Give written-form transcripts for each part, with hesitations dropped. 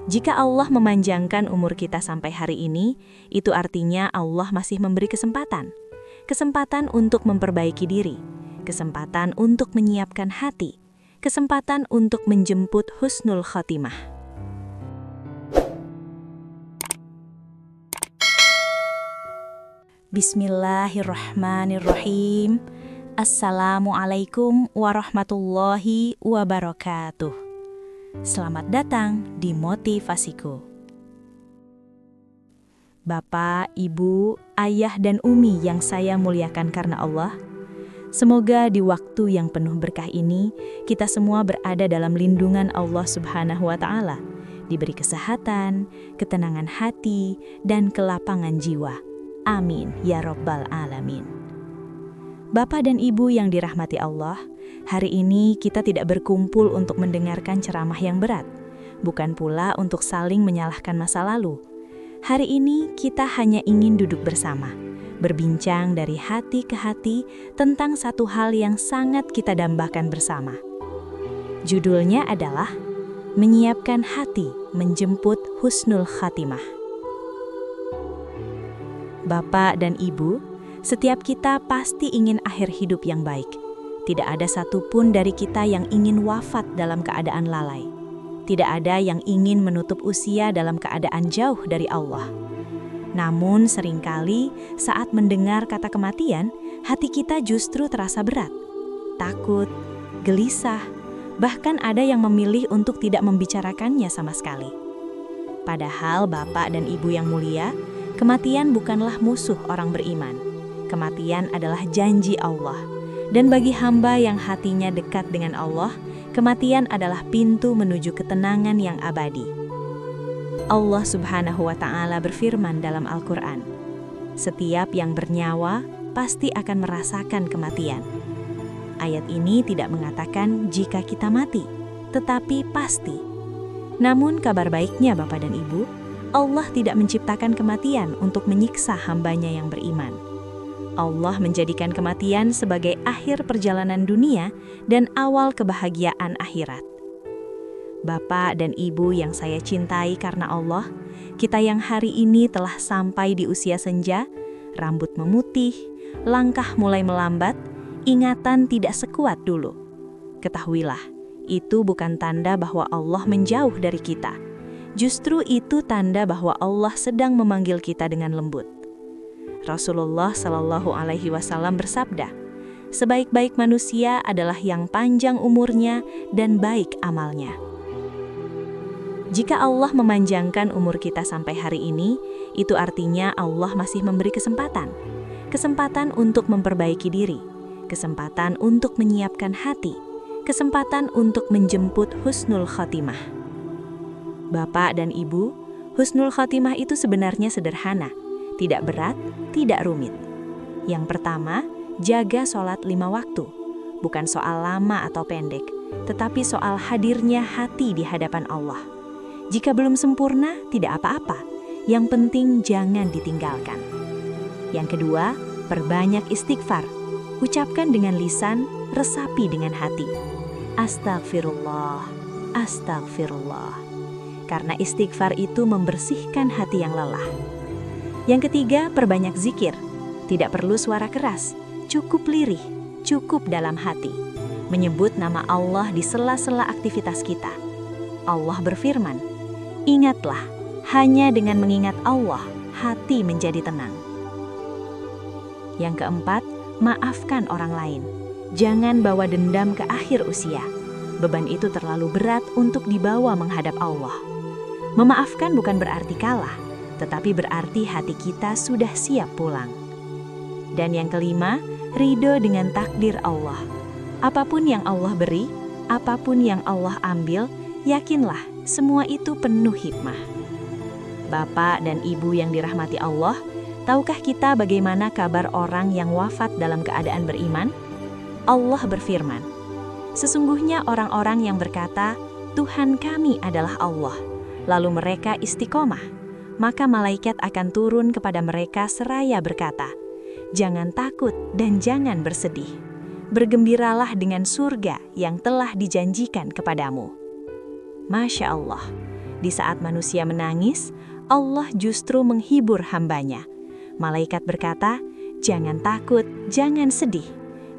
Jika Allah memanjangkan umur kita sampai hari ini, itu artinya Allah masih memberi kesempatan. Kesempatan untuk memperbaiki diri, kesempatan untuk menyiapkan hati, kesempatan untuk menjemput husnul khotimah. Bismillahirrahmanirrahim. Assalamualaikum warahmatullahi wabarakatuh. Selamat datang di Motivasiku. Bapak, Ibu, Ayah, dan Umi yang saya muliakan karena Allah, semoga di waktu yang penuh berkah ini, kita semua berada dalam lindungan Allah Subhanahu wa Ta'ala, diberi kesehatan, ketenangan hati, dan kelapangan jiwa. Amin, ya Rabbal Alamin. Bapak dan Ibu yang dirahmati Allah, hari ini kita tidak berkumpul untuk mendengarkan ceramah yang berat, bukan pula untuk saling menyalahkan masa lalu. Hari ini kita hanya ingin duduk bersama, berbincang dari hati ke hati tentang satu hal yang sangat kita dambakan bersama. Judulnya adalah Menyiapkan Hati Menjemput Husnul Khatimah. Bapak dan Ibu, setiap kita pasti ingin akhir hidup yang baik. Tidak ada satupun dari kita yang ingin wafat dalam keadaan lalai. Tidak ada yang ingin menutup usia dalam keadaan jauh dari Allah. Namun seringkali saat mendengar kata kematian, hati kita justru terasa berat, takut, gelisah, bahkan ada yang memilih untuk tidak membicarakannya sama sekali. Padahal Bapak dan Ibu yang mulia, kematian bukanlah musuh orang beriman. Kematian adalah janji Allah. Dan bagi hamba yang hatinya dekat dengan Allah, kematian adalah pintu menuju ketenangan yang abadi. Allah Subhanahu wa Ta'ala berfirman dalam Al-Quran, "Setiap yang bernyawa pasti akan merasakan kematian." Ayat ini tidak mengatakan jika kita mati, tetapi pasti. Namun kabar baiknya Bapak dan Ibu, Allah tidak menciptakan kematian untuk menyiksa hambanya yang beriman. Allah menjadikan kematian sebagai akhir perjalanan dunia dan awal kebahagiaan akhirat. Bapak dan Ibu yang saya cintai karena Allah, kita yang hari ini telah sampai di usia senja, rambut memutih, langkah mulai melambat, ingatan tidak sekuat dulu. Ketahuilah, itu bukan tanda bahwa Allah menjauh dari kita. Justru itu tanda bahwa Allah sedang memanggil kita dengan lembut. Rasulullah Shallallahu Alaihi Wasallam bersabda, "Sebaik-baik manusia adalah yang panjang umurnya dan baik amalnya." Jika Allah memanjangkan umur kita sampai hari ini, itu artinya Allah masih memberi kesempatan. Kesempatan untuk memperbaiki diri, kesempatan untuk menyiapkan hati, kesempatan untuk menjemput husnul khotimah. Bapak dan Ibu, husnul khotimah itu sebenarnya sederhana, tidak berat, tidak rumit. Yang pertama, jaga sholat 5 waktu. Bukan soal lama atau pendek, tetapi soal hadirnya hati di hadapan Allah. Jika belum sempurna, tidak apa-apa. Yang penting jangan ditinggalkan. Yang kedua, perbanyak istighfar. Ucapkan dengan lisan, resapi dengan hati. Astagfirullah, astagfirullah. Karena istighfar itu membersihkan hati yang lelah. Yang ketiga, perbanyak zikir. Tidak perlu suara keras, cukup lirih, cukup dalam hati. Menyebut nama Allah di sela-sela aktivitas kita. Allah berfirman, "Ingatlah, hanya dengan mengingat Allah, hati menjadi tenang." Yang keempat, maafkan orang lain. Jangan bawa dendam ke akhir usia. Beban itu terlalu berat untuk dibawa menghadap Allah. Memaafkan bukan berarti kalah, tetapi berarti hati kita sudah siap pulang. Dan yang kelima, ridho dengan takdir Allah. Apapun yang Allah beri, apapun yang Allah ambil, yakinlah semua itu penuh hikmah. Bapak dan Ibu yang dirahmati Allah, tahukah kita bagaimana kabar orang yang wafat dalam keadaan beriman? Allah berfirman, "Sesungguhnya orang-orang yang berkata, 'Tuhan kami adalah Allah,' lalu mereka istiqomah, maka malaikat akan turun kepada mereka seraya berkata, 'Jangan takut dan jangan bersedih. Bergembiralah dengan surga yang telah dijanjikan kepadamu.'" Masya Allah, Di saat manusia menangis, Allah justru menghibur hambanya. Malaikat berkata, "Jangan takut, jangan sedih.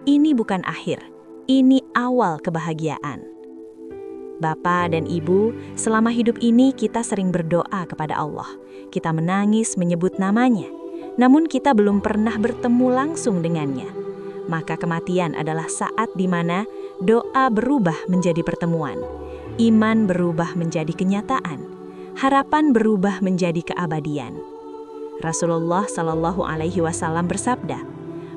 Ini bukan akhir, ini awal kebahagiaan." Bapak dan Ibu, selama hidup ini kita sering berdoa kepada Allah. Kita menangis menyebut namanya, namun kita belum pernah bertemu langsung dengannya. Maka kematian adalah saat di mana doa berubah menjadi pertemuan, iman berubah menjadi kenyataan, harapan berubah menjadi keabadian. Rasulullah Shallallahu Alaihi Wasallam bersabda,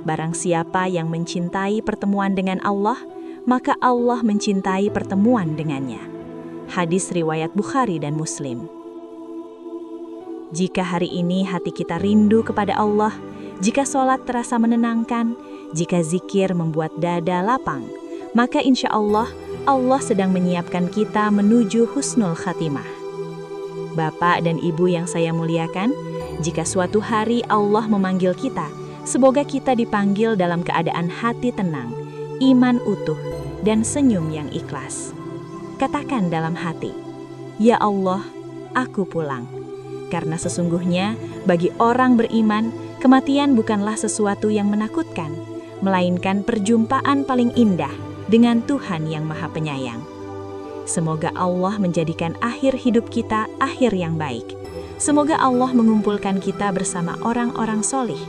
"Barang siapa yang mencintai pertemuan dengan Allah, maka Allah mencintai pertemuan dengannya." Hadis riwayat Bukhari dan Muslim. Jika hari ini hati kita rindu kepada Allah, jika sholat terasa menenangkan, jika zikir membuat dada lapang, maka insya Allah, Allah sedang menyiapkan kita menuju husnul khatimah. Bapak dan Ibu yang saya muliakan, jika suatu hari Allah memanggil kita, semoga kita dipanggil dalam keadaan hati tenang, iman utuh, dan senyum yang ikhlas. Katakan dalam hati, "Ya Allah, aku pulang." Karena sesungguhnya bagi orang beriman, kematian bukanlah sesuatu yang menakutkan, melainkan perjumpaan paling indah dengan Tuhan yang Maha Penyayang. Semoga Allah menjadikan akhir hidup kita akhir yang baik. Semoga Allah mengumpulkan kita bersama orang-orang solih,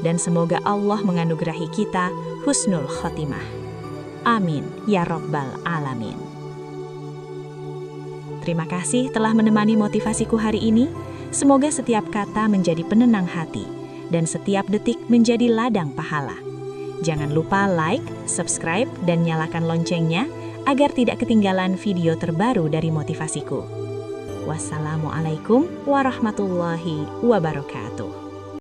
dan semoga Allah menganugerahi kita husnul khotimah. Amin, ya Rabbal Alamin. Terima kasih telah menemani motivasiku hari ini. Semoga setiap kata menjadi penenang hati, dan setiap detik menjadi ladang pahala. Jangan lupa like, subscribe, dan nyalakan loncengnya, agar tidak ketinggalan video terbaru dari motivasiku. Wassalamualaikum warahmatullahi wabarakatuh.